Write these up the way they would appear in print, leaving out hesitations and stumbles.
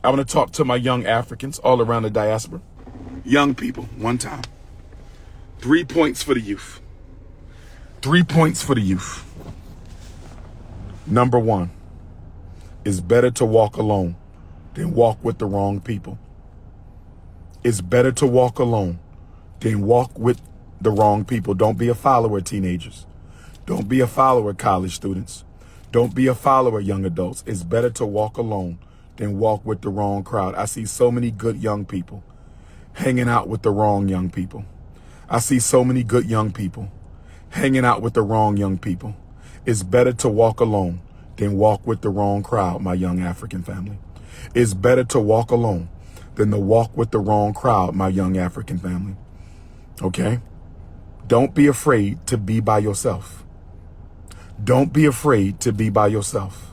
I want to talk to my young Africans all around the diaspora. Young people, one time. 3 points for the youth. 3 points for the youth. Number one, it's better to walk alone than walk with the wrong people. It's better to walk alone than walk with the wrong people. Don't be a follower, teenagers. Don't be a follower, college students. Don't be a follower, young adults. It's better to walk alone than walk with the wrong crowd. I see so many good young people hanging out with the wrong young people. I see so many good young people hanging out with the wrong young people. It's better to walk alone than walk with the wrong crowd, my young African family. It's better to walk alone than to walk with the wrong crowd, my young African family. Okay? Don't be afraid to be by yourself. Don't be afraid to be by yourself.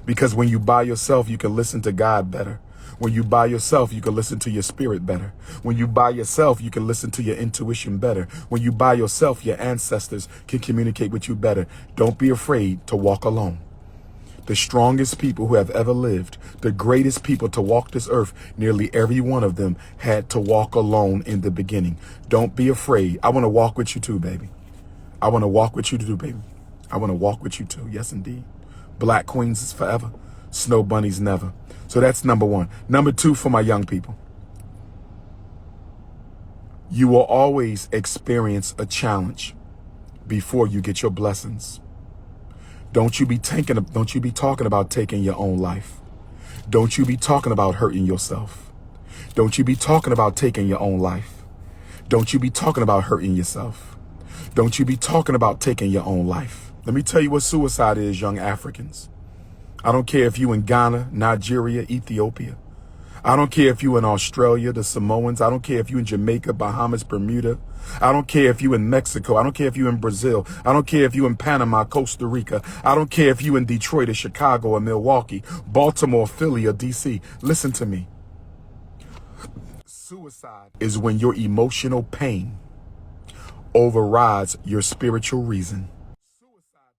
Because when you by yourself, you can listen to God better. When you by yourself, you can listen to your spirit better. When you by yourself, you can listen to your intuition better. When you by yourself, your ancestors can communicate with you better. Don't be afraid to walk alone. The strongest people who have ever lived, the greatest people to walk this earth, nearly every one of them had to walk alone in the beginning. Don't be afraid. I want to walk with you too, baby. I want to walk with you too, baby. I want to walk with you too. Yes, indeed. Black queens is forever. Snow bunnies never. So that's number one. Number two, for my young people. You will always experience a challenge before you get your blessings. Don't you be talking about taking your own life. Don't you be talking about hurting yourself. Don't you be talking about taking your own life. Don't you be talking about hurting yourself. Don't you be talking about taking your own life. Let me tell you what suicide is, young Africans. I don't care if you in Ghana, Nigeria, Ethiopia. I don't care if you in Australia, the Samoans. I don't care if you in Jamaica, Bahamas, Bermuda. I don't care if you in Mexico. I don't care if you in Brazil. I don't care if you in Panama, Costa Rica. I don't care if you in Detroit or Chicago or Milwaukee, Baltimore, Philly or DC. Listen to me. Suicide is when your emotional pain overrides your spiritual reason.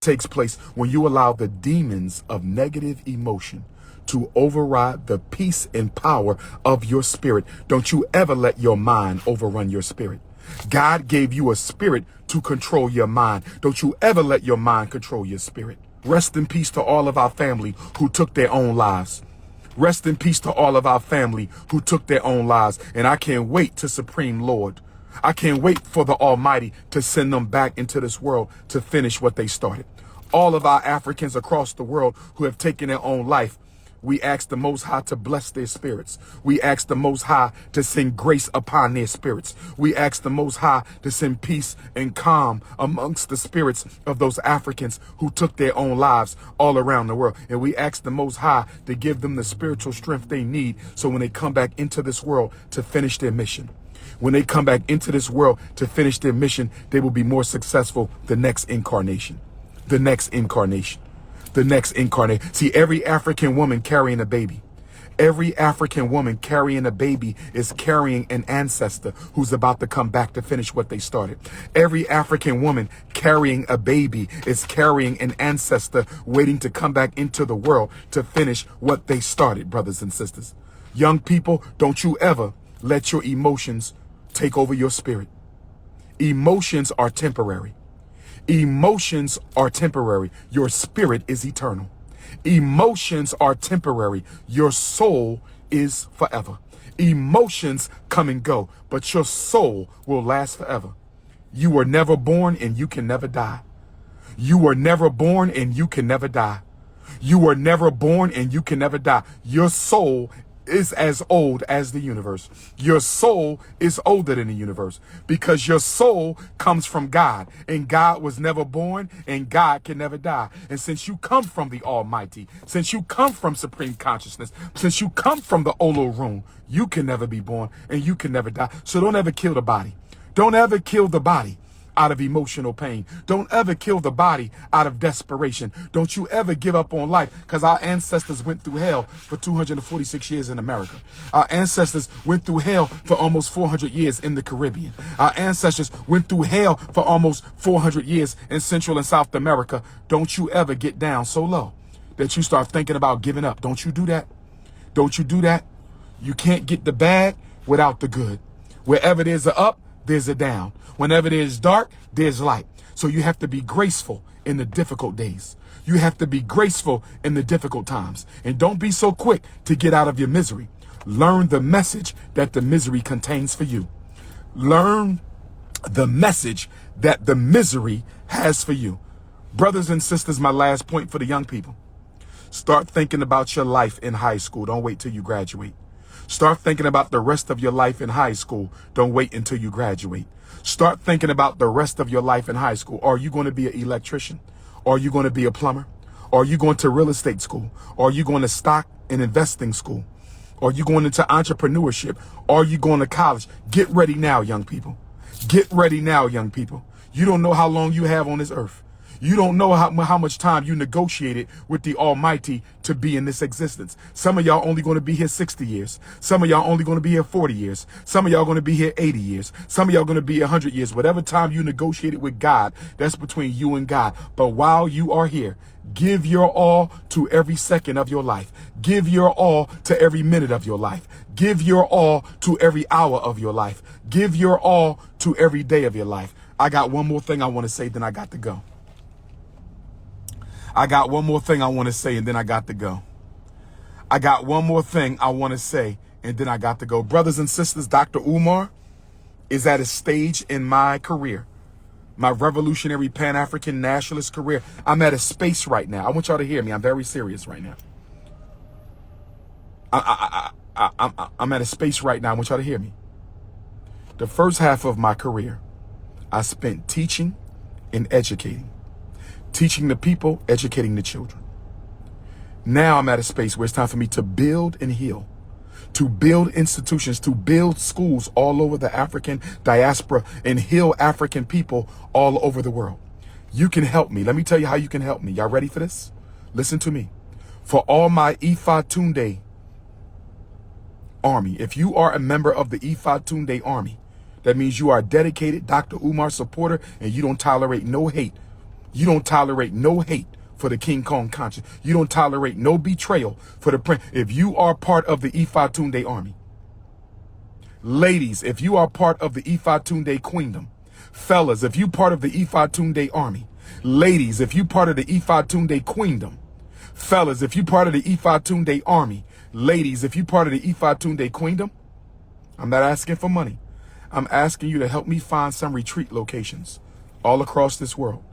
Takes place when you allow the demons of negative emotion to override the peace and power of your spirit. Don't you ever let your mind overrun your spirit. God gave you a spirit to control your mind. Don't you ever let your mind control your spirit. Rest in peace to all of our family who took their own lives. Rest in peace to all of our family who took their own lives. And I can't wait to Supreme Lord. I can't wait for the Almighty to send them back into this world to finish what they started. All of our Africans across the world who have taken their own life, we ask the Most High to bless their spirits. We ask the Most High to send grace upon their spirits. We ask the Most High to send peace and calm amongst the spirits of those Africans who took their own lives all around the world. And we ask the Most High to give them the spiritual strength they need so when they come back into this world to finish their mission. When they come back into this world to finish their mission, they will be more successful the next incarnation. The next incarnation. The next incarnation. See, every African woman carrying a baby. Every African woman carrying a baby is carrying an ancestor who's about to come back to finish what they started. Every African woman carrying a baby is carrying an ancestor waiting to come back into the world to finish what they started, brothers and sisters. Young people, don't you ever let your emotions take over your spirit. Emotions are temporary. Emotions are temporary. Your spirit is eternal. Emotions are temporary. Your soul is forever. Emotions come and go, but your soul will last forever. You were never born and you can never die. You were never born and you can never die. You were never born and you can never die. Your soul is as old as the universe. Your soul is older than the universe because your soul comes from God, and God was never born and God can never die. And since you come from the Almighty, since you come from supreme consciousness, since you come from the Olo room, you can never be born and you can never die. So don't ever kill the body. Don't ever kill the body out of emotional pain. Don't ever kill the body out of desperation. Don't you ever give up on life, because our ancestors went through hell for 246 years in America. Our ancestors went through hell for almost 400 years in the Caribbean. Our ancestors went through hell for almost 400 years in Central and South America. Don't you ever get down so low that you start thinking about giving up. Don't you do that. Don't you do that. You can't get the bad without the good. Wherever there's a up, there's a down. Whenever there's dark, there's light. So you have to be graceful in the difficult days. You have to be graceful in the difficult times. And don't be so quick to get out of your misery. Learn the message that the misery contains for you. Learn the message that the misery has for you. Brothers and sisters, my last point for the young people. Start thinking about your life in high school. Don't wait till you graduate. Start thinking about the rest of your life in high school. Don't wait until you graduate. Start thinking about the rest of your life in high school. Are you going to be an electrician? Are you going to be a plumber? Are you going to real estate school? Are you going to stock and investing school? Are you going into entrepreneurship? Are you going to college? Get ready now, young people. Get ready now, young people. You don't know how long you have on this earth. You don't know how much time you negotiated with the Almighty to be in this existence. Some of y'all only going to be here 60 years. Some of y'all only going to be here 40 years. Some of y'all going to be here 80 years. Some of y'all going to be 100 years. Whatever time you negotiated with God, that's between you and God. But while you are here, give your all to every second of your life. Give your all to every minute of your life. Give your all to every hour of your life. Give your all to every day of your life. I got one more thing I want to say, then I got to go. I got one more thing I want to say, and then I got to go. I got one more thing I want to say, and then I got to go. Brothers and sisters, Dr.UMAR is at a stage in my career, my revolutionary Pan-African nationalist career. I'm at a space right now. I want y'all to hear me. I'm very serious right now. I'm at a space right now. I want y'all to hear me. The first half of my career, I spent teaching and educating. Teaching the people, educating the children. Now I'm at a space where it's time for me to build and heal, to build institutions, to build schools all over the African diaspora and heal African people all over the world. You can help me. Let me tell you how you can help me. Y'all ready for this? Listen to me. For all my Ifa army, if you are a member of the Ifa army, that means you are a dedicated Dr.UMAR supporter and you don't tolerate no hate. You don't tolerate no hate for the King Kong conscience. You don't tolerate no betrayal for the prince. If you are part of the Ifa army, ladies, if you are part of the Ifa queendom, fellas, if you part of the Ifa army, ladies, if you part of the Ifa queendom, fellas, if you part of the Ifa army, ladies, if you part of the Ifa queendom, I'm not asking for money. I'm asking you to help me find some retreat locations all across this world.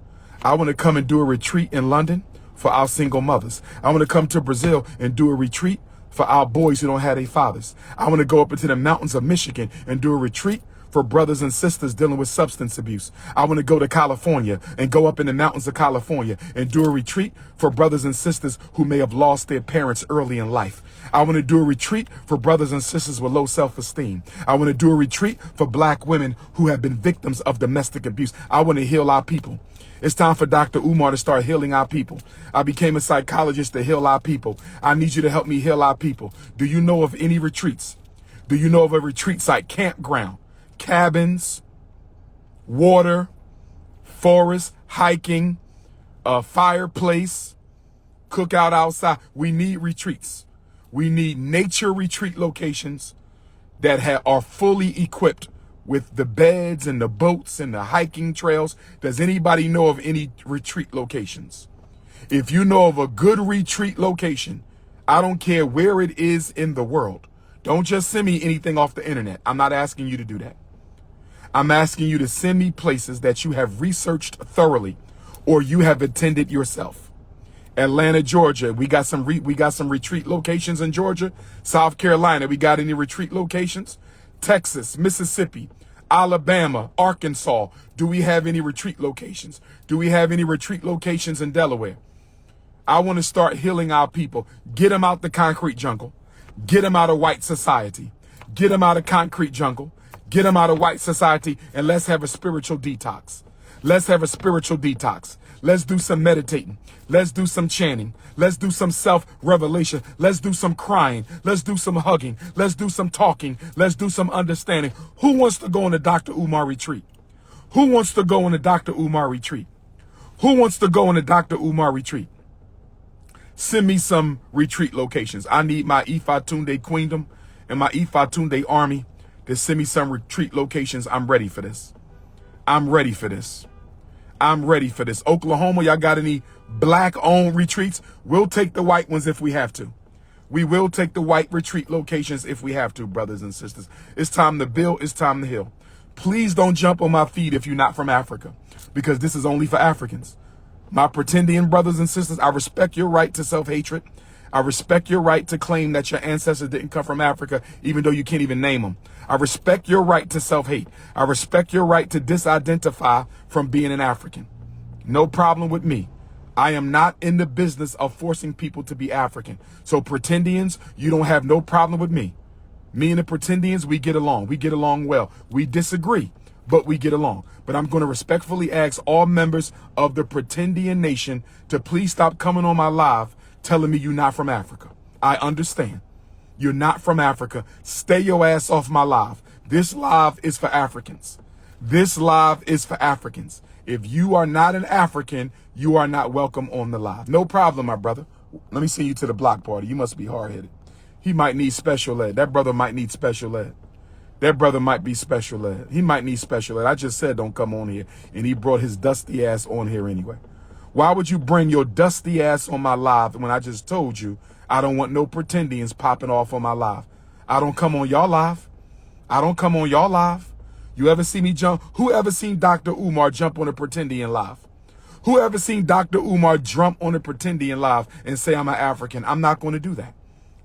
I want to come and do a retreat in London for our single mothers. I want to come to Brazil and do a retreat for our boys who don't have their fathers. I want to go up into the mountains of Michigan and do a retreat for brothers and sisters dealing with substance abuse. I want to go to California and go up in the mountains of California and do a retreat for brothers and sisters who may have lost their parents early in life. I want to do a retreat for brothers and sisters with low self-esteem. I want to do a retreat for black women who have been victims of domestic abuse. I want to heal our people. It's time for Dr.UMAR to start healing our people. I became a psychologist to heal our people. I need you to help me heal our people. Do you know of any retreats? Do you know of a retreat site, campground, cabins, water, forest, hiking, a fireplace, cookout outside? We need retreats. We need nature retreat locations that are fully equipped with the beds and the boats and the hiking trails. Does anybody know of any retreat locations? If you know of a good retreat location, I don't care where it is in the world. Don't just send me anything off the internet. I'm not asking you to do that. I'm asking you to send me places that you have researched thoroughly or you have attended yourself. Atlanta, Georgia, we got some retreat locations in Georgia. South Carolina, we got any retreat locations? Texas, Mississippi, Alabama, Arkansas. Do we have any retreat locations? Do we have any retreat locations in Delaware? I want to start healing our people. Get them out the concrete jungle. Get them out of white society. Get them out of concrete jungle. Get them out of white society, and let's have a spiritual detox. Let's have a spiritual detox. Let's do some meditating. Let's do some chanting. Let's do some self-revelation. Let's do some crying. Let's do some hugging. Let's do some talking. Let's do some understanding. Who wants to go on a Dr.UMAR retreat? Who wants to go on a Dr.UMAR retreat? Who wants to go on a Dr.UMAR retreat? Send me some retreat locations. I need my Ifa Queendom and my Ifatunde army to send me some retreat locations, I'm ready for this. I'm ready for this. I'm ready for this. Oklahoma, y'all got any black-owned retreats? We'll take the white ones if we have to. We will take the white retreat locations if we have to, brothers and sisters. It's time to build. It's time to heal. Please don't jump on my feet if you're not from Africa, because this is only for Africans. My pretendian brothers and sisters, I respect your right to self-hatred. I respect your right to claim that your ancestors didn't come from Africa, even though you can't even name them. I respect your right to self-hate. I respect your right to disidentify from being an African. No problem with me. I am not in the business of forcing people to be African. So pretendians, you don't have no problem with me. Me and the pretendians, we get along. We get along well. We disagree, but we get along. But I'm going to respectfully ask all members of the pretendian nation to please stop coming on my live telling me you're not from Africa. I understand. You're not from Africa. Stay your ass off my live. This live is for Africans. This live is for Africans. If you are not an African, you are not welcome on the live. No problem, my brother. Let me send you to the block party. You must be hard-headed. He might need special ed. That brother might need special ed. That brother might be special ed. He might need special ed. I just said don't come on here. And he brought his dusty ass on here anyway. Why would you bring your dusty ass on my live when I just told you I don't want no pretendians popping off on my live? I don't come on y'all live. I don't come on y'all live. You ever see me jump? Who ever seen DR.UMAR jump on a pretendian live? Who ever seen DR.UMAR jump on a pretendian live and say I'm an African? I'm not going to do that.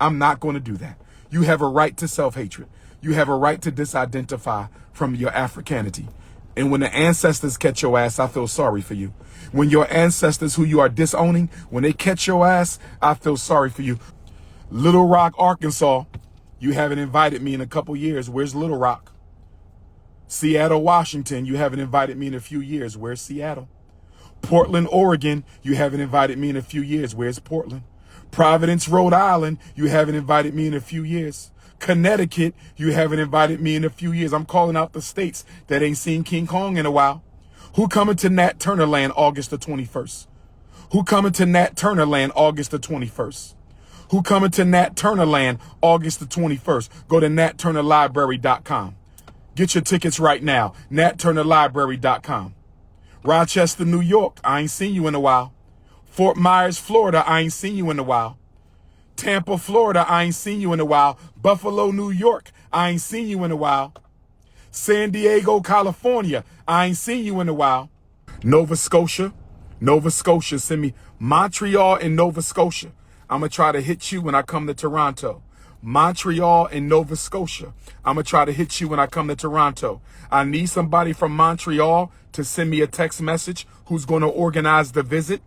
I'm not going to do that. You have a right to self-hatred. You have a right to disidentify from your Africanity. And when the ancestors catch your ass, I feel sorry for you. When your ancestors who you are disowning, when they catch your ass, I feel sorry for you. Little Rock, Arkansas, you haven't invited me in a couple years. Where's Little Rock? Seattle, Washington, you haven't invited me in a few years. Where's Seattle? Portland, Oregon, you haven't invited me in a few years. Where's Portland? Providence, Rhode Island, you haven't invited me in a few years. Connecticut, you haven't invited me in a few years. I'm calling out the states that ain't seen King Kong in a while. Who coming to Nat Turner Land August the 21st? Who coming to Nat Turner Land August the 21st? Who coming to Nat Turner Land August the 21st? Go to natturnerlibrary.com. Get your tickets right now. natturnerlibrary.com. Rochester, New York, I ain't seen you in a while. Fort Myers, Florida, I ain't seen you in a while. Tampa, Florida, I ain't seen you in a while. Buffalo, New York, I ain't seen you in a while. San Diego, California, I ain't seen you in a while. Nova Scotia, send me. Montreal and Nova Scotia. I'm going to try to hit you when I come to Toronto. Montreal and Nova Scotia. I'm going to try to hit you when I come to Toronto. I need somebody from Montreal to send me a text message who's going to organize the visit.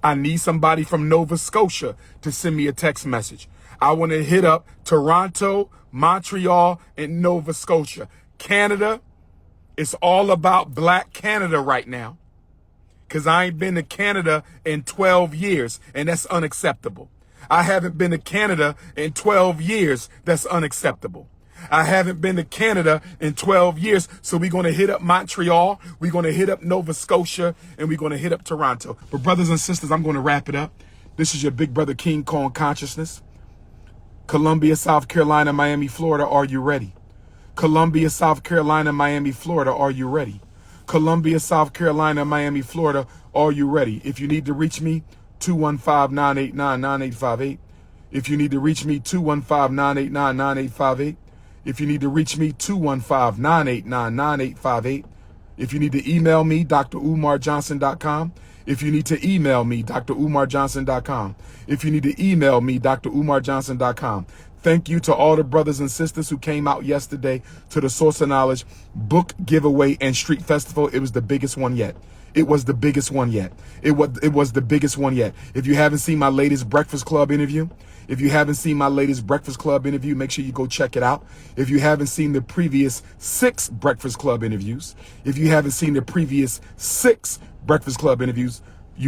I need somebody from Nova Scotia to send me a text message. I want to hit up Toronto, Montreal, and Nova Scotia. Canada, it's all about Black Canada right now. Because I ain't been to Canada in 12 years, and that's unacceptable. I haven't been to Canada in 12 years. That's unacceptable. I haven't been to Canada in 12 years. So we're going to hit up Montreal. We're going to hit up Nova Scotia, and we're going to hit up Toronto. But brothers and sisters, I'm going to wrap it up. This is your big brother King Kong Consciousness. Columbia, South Carolina, Miami, Florida. Are you ready? Columbia, South Carolina, Miami, Florida. Are you ready? Columbia, South Carolina, Miami, Florida. Are you ready? If you need to reach me, 215-989-9858. If you need to reach me, 215-989-9858. If you need to reach me, 215-989-9858. If you need to email me, DrUmarJohnson.com. If you need to email me, DrUmarJohnson.com. If you need to email me, DrUmarJohnson.com. Thank you to all the brothers and sisters who came out yesterday to the Source of Knowledge book giveaway and street festival. It was the biggest one yet. It was the biggest one yet. It was the biggest one yet. If you haven't seen my latest Breakfast Club interview, make sure you go check it out. If you haven't seen the previous 6 Breakfast Club interviews, you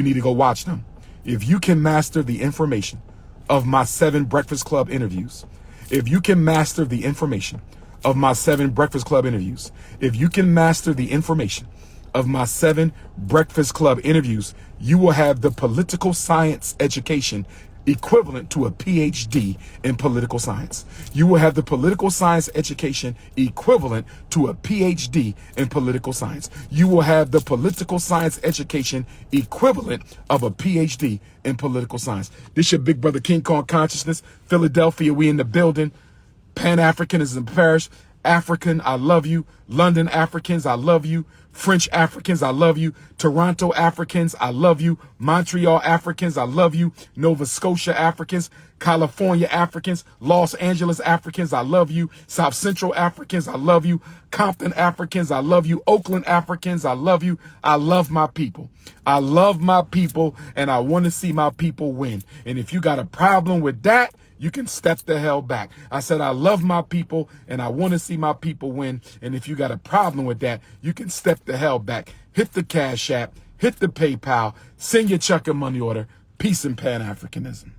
need to go watch them. If you can master the information of my 7 Breakfast Club interviews, if you can master the information of my 7 Breakfast Club interviews, you will have the political science education equivalent to a PhD in political science. You will have the political science education equivalent to a PhD in political science. You will have the political science education equivalent of a PhD in political science. This your big brother King Kong Consciousness. Philadelphia, we in the building. Pan-Africanism Parish. African, I love you. London Africans, I love you. French Africans, I love you. Toronto Africans, I love you. Montreal Africans, I love you. Nova Scotia Africans, California Africans, Los Angeles Africans, I love you. South Central Africans, I love you. Compton Africans, I love you. Oakland Africans, I love you. I love my people. I love my people, and I want to see my people win. And if you got a problem with that, you can step the hell back. I said, I love my people and I want to see my people win. And if you got a problem with that, you can step the hell back. Hit the Cash App, hit the PayPal, send your check and money order. Peace and Pan-Africanism.